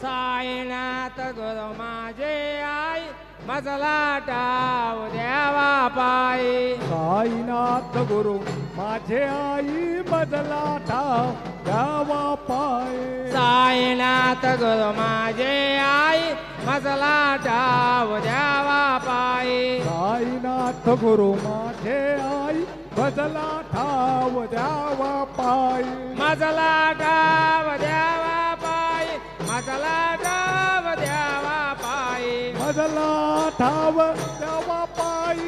साईनाथ गुरु माझे आई मजला ठाव द्यावा पायी साईनाथ गुरु माझे आई मजला ठाव द्यावा पायी साईनाथ गुरु माझे आई मजला ठाव द्यावा पायी साईनाथ गुरु माझे आई मजला ठाव द्यावा पायी मजला ठाव द्यावा पायी मजला ठाव द्यावा पायी मजला ठाव द्यावा पायी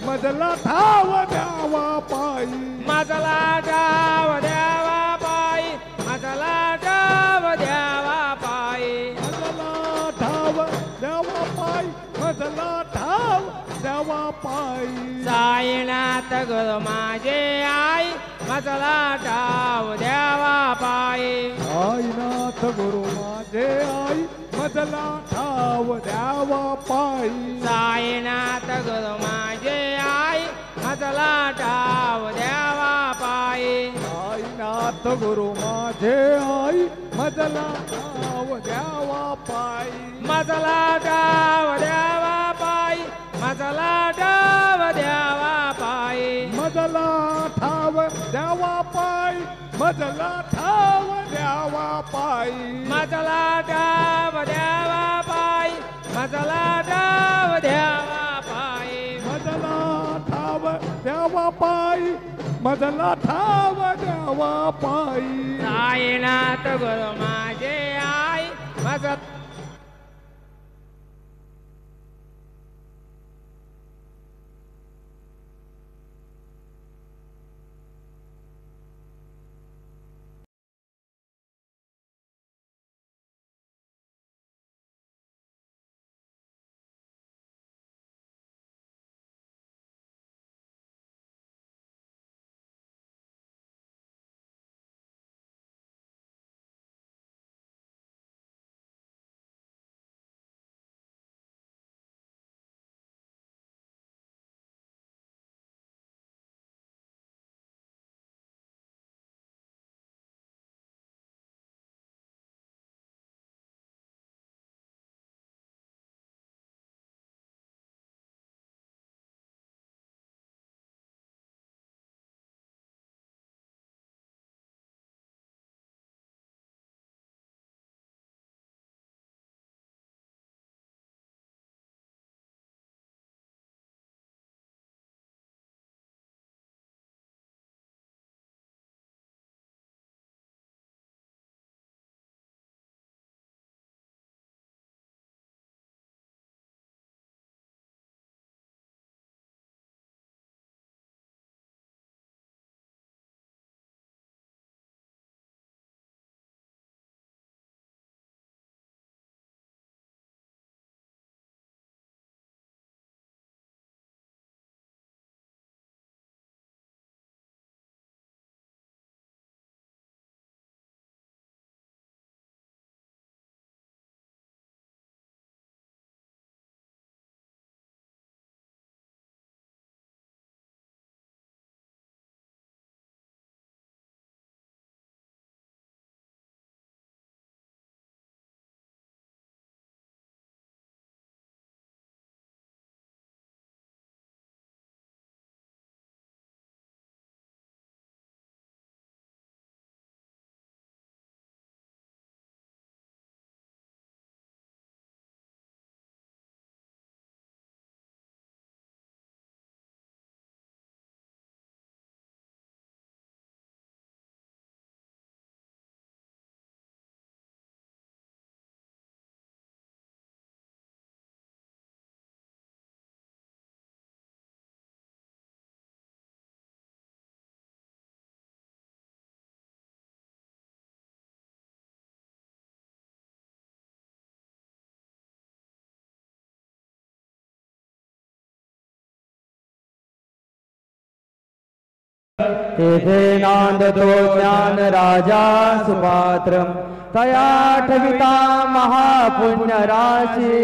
मजला ठाव द्यावा पायी मजला ठाव द्यावा पायी मजला ठाव द्यावा पायी मजला ठाव द्यावा पायी मजला ठाव द्यावा पायी साईनाथ गुरु माझे आई मजला ठाव द्यावा पायी साईनाथ गुरु माझे आई मजला ठाव द्यावा पायी साईनाथ गुरु माझे आई मजला ठाव द्यावा पायी साईनाथ गुरु माझे आई मजला ठाव द्यावा पायी मजला ठाव द्यावा पायी मजला ठाव द्यावा पायी मजला ठाव द्यावा पायी मजला ठाव द्यावा पायी मजला ठाव द्यावा पायी मजला ठाव द्यावा पायी मजला ठाव द्यावा पायी मजला ठाव द्यावा पायी साईनाथ गुरु माझे आई मज तेथे नांदतो ज्ञान राजा सुपात्र तया ठविता महापुण्य राशी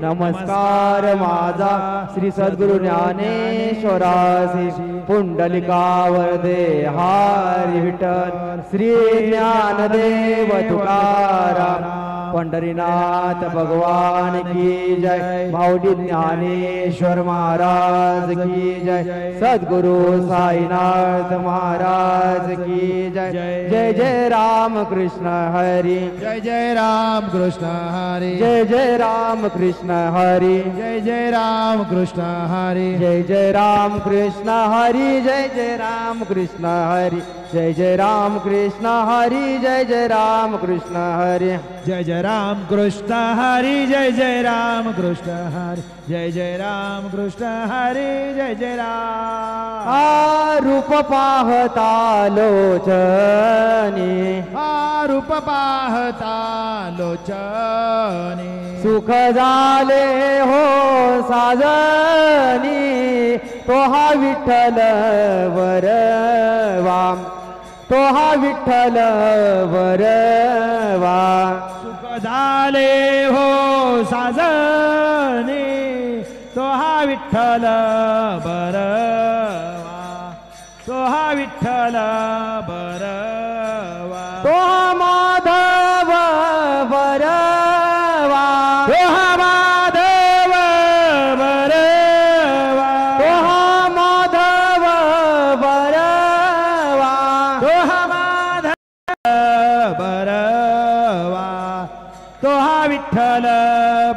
नमस्कार माझा श्री सद्गुरु ज्ञानेश्वरासी पुंडलिकावर दे हारी विठ्ठल श्री ज्ञानदेव तुकाराम पंढरीनाथ भगवान की जय। माऊली ज्ञानेश्वर महाराज की जय। सद्गुरु साईनाथ महाराज की जय। जय जय राम कृष्ण हरी, जय जय राम कृष्ण हरी, जय जय राम कृष्ण हरी, जय जय राम कृष्ण हरी, जय जय राम कृष्ण हरी, जय जय राम कृष्ण हरी, जय जय राम कृष्ण हरी, जय जय राम कृष्ण हरी, जय जय राम कृष्ण हरी, जय जय राम कृष्ण हरी, जय जय राम कृष्ण हरी, जय जय राम। रूप पाहता लोचनी, रूप पाहता लोचनी, सुख झाले हो साजनी, तो हा विठ्ठल वरवा, तो हा विठ्ठल वरवा, सुख झाले हो साजनी, तो हा विठ्ठल बरवा, तो हा विठ्ठल बरवा, तो हा माधव वरवा, तो हा माधव बरवा, तो हा माधव वरवा, तो हा माधव बरवा, तो हा विठ्ठल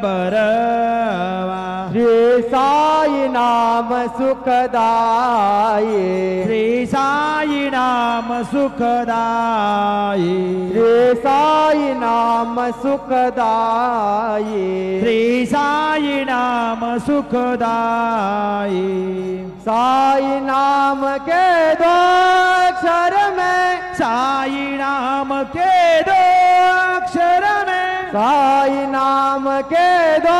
बरवा। श्री साई नाम सुखदाई, श्री साई नाम सुखदाई, श्री साई नाम सुखदाई, श्री साई नाम सुखदाई, साई नाम के दो अक्षर में, साई नाम के दो अक्षर में, साई नाम के दो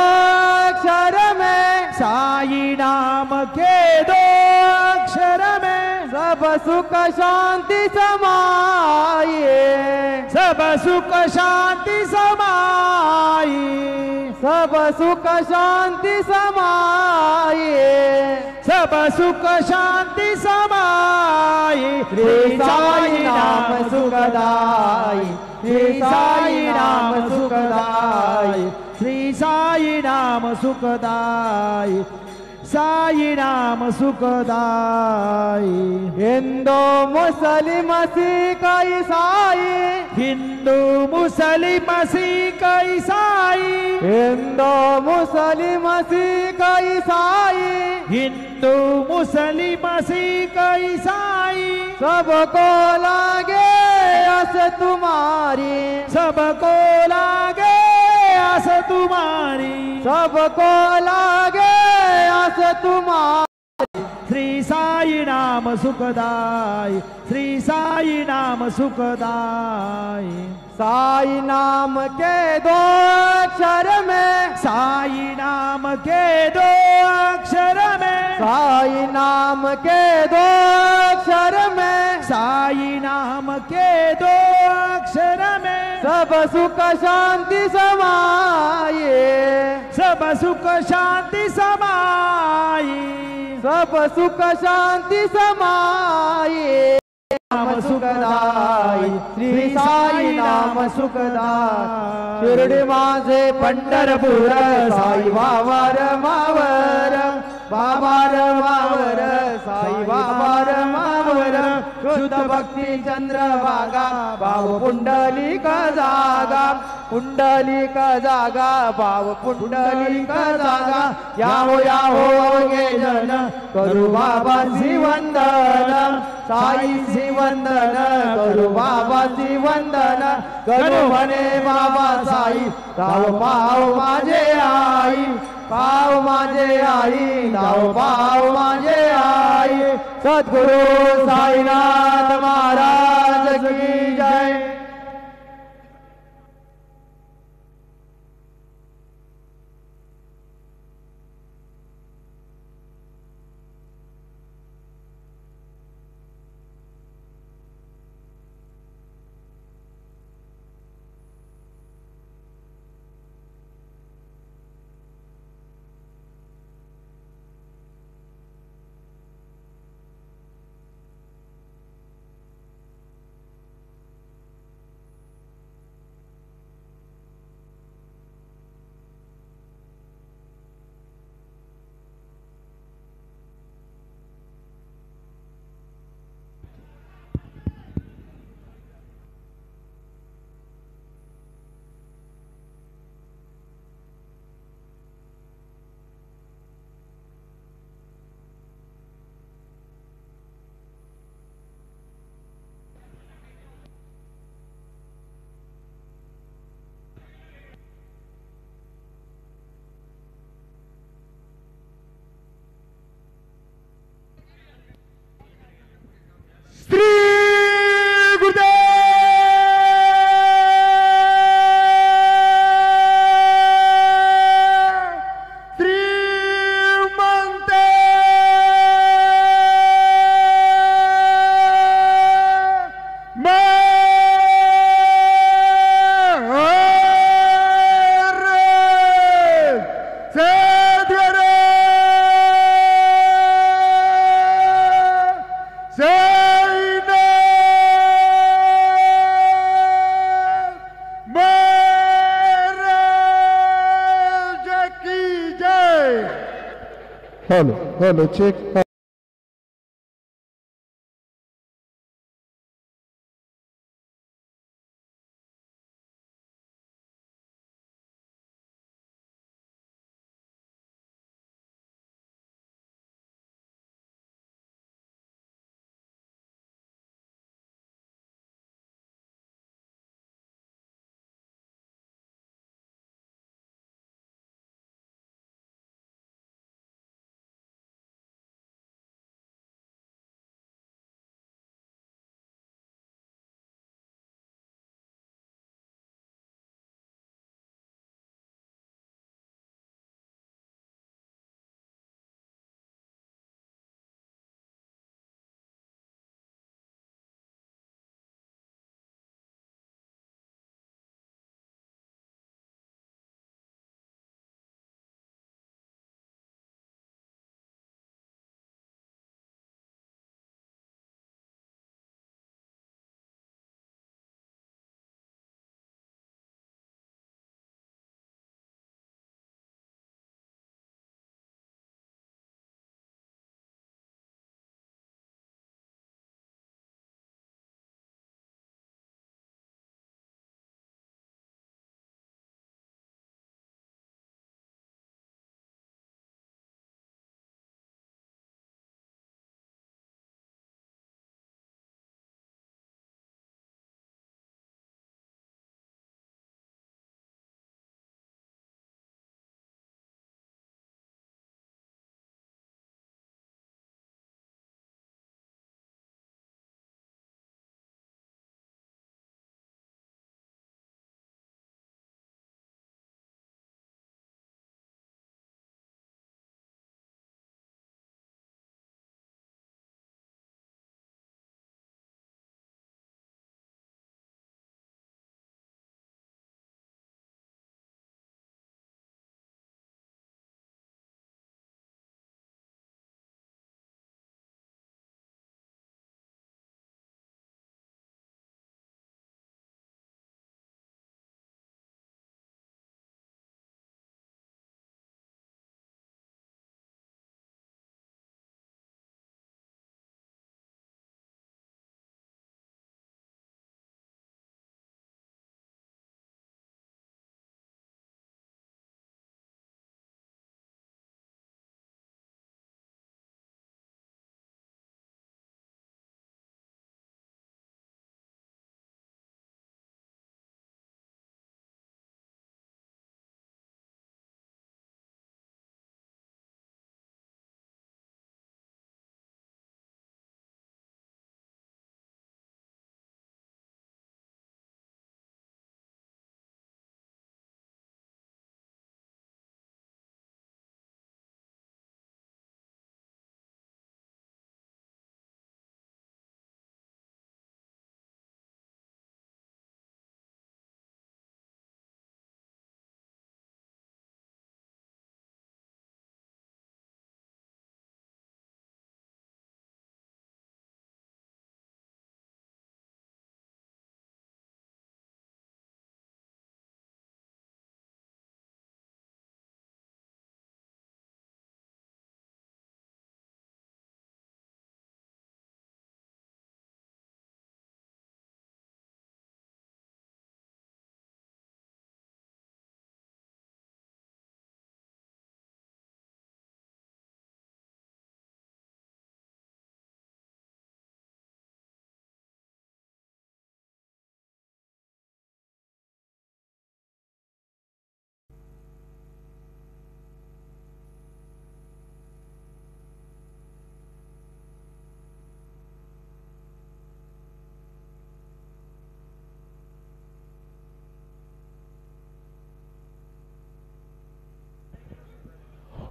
अक्षर में, साई नाम के दो अक्षर में, सब सुख शांति समाये, सब सुख शांति समाई, सब सुख शांति समाये, सब सुख शांति समाई। श्री साई नाम सुखदाई, श्री साई नाम सुखदाई, श्री साई नाम सुखदाई, साई नाम सुखदाई। हिंदू मुस्लिम सिख ईसाई, हिंदू मुस्लिम सिख ईसाई, हिंदू मुस्लिम सिख ईसाई, हिंदू मुस्लिम सिख ईसाई, सबको लागे आस तुम्हारी, सबको लागे आस तुम्हारी, सबको लागे आस तुम्हारी। श्री साई नाम सुखदाई, श्री साई नाम सुखदाई, साई नाम के दो अक्षर में, साई नाम के दो अक्षर में, साई नाम के दो अक्षर में, साई नाम के दो अक्षर में, सब सुख शांति समाये, सब सुख शांति समाई, सब सुख शांति समाये। नाम सुखदाई, श्री साई नाम सुखदाई, शिर्डी माझे पंढरपूर, साई बाबार मावर, बाबार मावर, साई बाबार मावर, शुद्ध भक्ती चंद्रभागा, भाव पुंडलिक जागा, पुंडलिक जागा, भाव पुंडलिक जागा, याहो याहो अवघे जन, करू बाबाची वंदन, साईची वंदन, करू बाबाची वंदन, करू म्हणे बाबा साई, राव पाव माझे आई, पाव माझे आई, राव पाव माझे आई। सद्गुरु साईनाथ महाराज की जय। Hello check.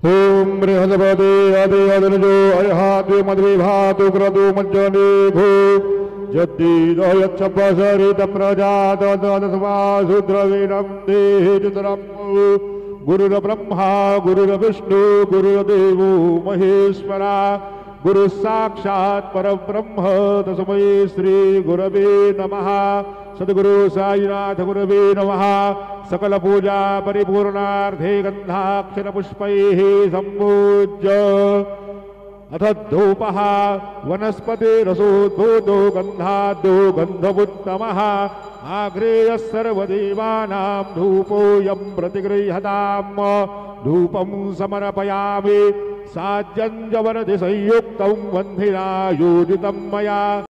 ओम बृहस्पति आदि अदनजो अयहाद्य मद्विभातु क्रतु मज्जने भू जद्दीदो यच्छपसरित प्रजात ददस्वासुद्रवीणं देहि चित्रं गुरुर्ब्रह्मा गुरुर्विष्णु गुरुर्देवो महेश्वरा गुरु साक्षात् परब्रह्म तस्मै श्री गुरवे नमः। सद्गुरु साईनाथ गुरवे नमः। सकल पूजा परिपूर्णार्थे गंधाक्षर पुष्पैः सम्पूज्य अथ धूपः वनस्पतिरसोद्भूतो गन्धाद्यो गन्धमुत्तमः आग्रेयः सर्वदेवानां धूपोऽयं प्रतिगृह्यताम्। धूपं समर्पयामि साज्यं च वरदि संयुक्तं वह्निना योजितं मया।